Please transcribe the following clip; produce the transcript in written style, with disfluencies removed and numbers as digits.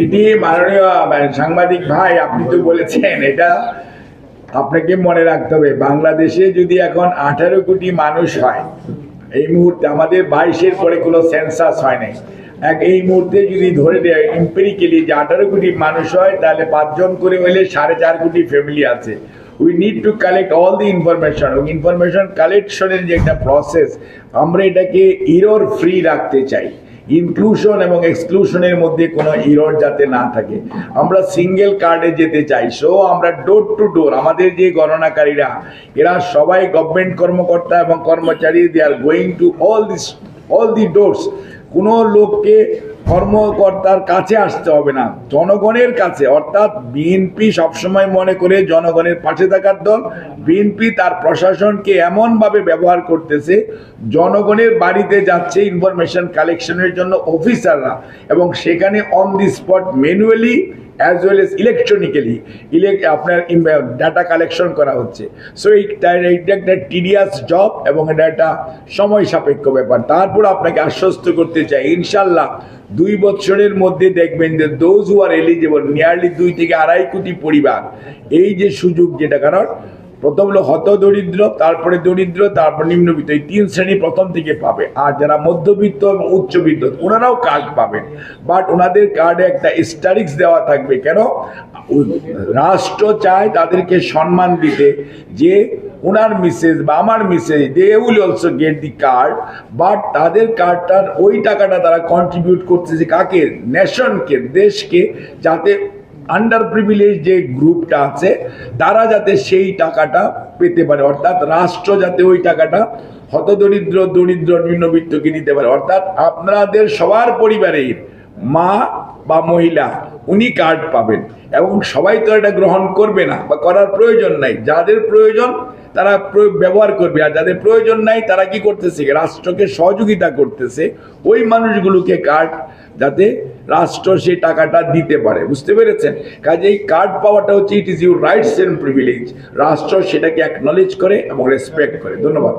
এটি মাননীয় সাংবাদিক ভাই, আপনি তো বলেছেন, এটা আপনাকে মনে রাখতে হবে। বাংলাদেশে যদি এখন 18 কোটি মানুষ হয়, এই মুহূর্তে আমাদের 22-এর পরে কোনো সেন্সাস হয় নাই, এই মুহূর্তে যদি ধরে দেয় এম্পিরিক্যালি যে 18 কোটি মানুষ হয়, তাহলে 5 জন করে হলে 4.5 কোটি ফ্যামিলি আছে। We need to collect all the information. Information কালেকশনের যে একটা প্রসেস, আমরা এটাকে ইরর ফ্রি রাখতে চাই। ইনক্লুশন এবং এক্সক্লুশনের মধ্যে কোনো ইরর যাতে না থাকে, আমরা সিঙ্গেল কার্ডে যেতে চাই। সো আমরা ডোর টু ডোর, আমাদের যে গণনাকারীরা এরা সবাই গভর্নমেন্ট কর্মকর্তা এবং কর্মচারী, they are going to all the doors. কোনো লোককে কর্মকর্তার কাছে আসতে হবে না, জনগণের কাছে। অর্থাৎ বিএনপি সবসময় মনে করে জনগণের পাশে থাকার দল। বিএনপি তার প্রশাসনকে এমনভাবে ব্যবহার করতেছে, জনগণের বাড়িতে যাচ্ছে ইনফরমেশন কালেকশনের জন্য অফিসাররা, এবং সেখানে on the spot manually as well as electronically আপনার ডাটা কালেকশন করা হচ্ছে। সো এইটা একটা টিডিয়াস জব এবং এটা একটা সময় সাপেক্ষ ব্যাপার। তারপর আপনাকে আশ্বস্ত করতে চাই, ইনশাল্লাহ 2 বছরের মধ্যে দেখবেন যে those who are eligible, nearly 2 থেকে 2.5 কোটি পরিবার এই যে সুযোগ, যেটা কারণ প্রথম হলো হত দরিদ্র, তারপরে দরিদ্র, তারপর নিম্নবিত্ত, এই 3 শ্রেণী প্রথম থেকে পাবে। আর যারা মধ্যবিত্ত এবং উচ্চবিত্ত ওনারাও কার্ড পাবেন, বাট ওনাদের কার্ডে একটা স্টারিক্স দেওয়া থাকবে। কেন? রাষ্ট্র চায় তাদেরকে সম্মান দিতে, যে ওনার মিসেজ বা আমার Mrs, they will also get the card, but তাদের কার্ডটার ওই টাকাটা তারা কন্ট্রিবিউট করতেছে কাকে? নেশনকে, দেশকে, যাতে আন্ডার প্রিভিলেজ যে গ্রুপটা আছে তারা যাতে সেই টাকাটা পেতে পারে। অর্থাৎ রাষ্ট্র যাতে ওই টাকাটা হতদরিদ্র, দরিদ্র, নিম্নবিত্তকে দিতে পারে। অর্থাৎ আপনাদের সবার পরিবারের মা বা মহিলা উনি কার্ড পাবেন, এবং সবাই তো এটা গ্রহণ করবে না বা করার প্রয়োজন নাই। যাদের প্রয়োজন তারা ব্যবহার করবে, আর যাদের প্রয়োজন নাই তারা কি করতেছে? রাষ্ট্রকে সহযোগিতা করতেছে ওই মানুষগুলোকে কার্ড, যাতে রাষ্ট্র সেই টাকাটা দিতে পারে। বুঝতে পেরেছেন? কাজেই কার্ড পাওয়াটা হচ্ছে it is your rights and privilege. রাষ্ট্র সেটাকে অ্যাকনলেজ করে এবং রেসপেক্ট করে। ধন্যবাদ।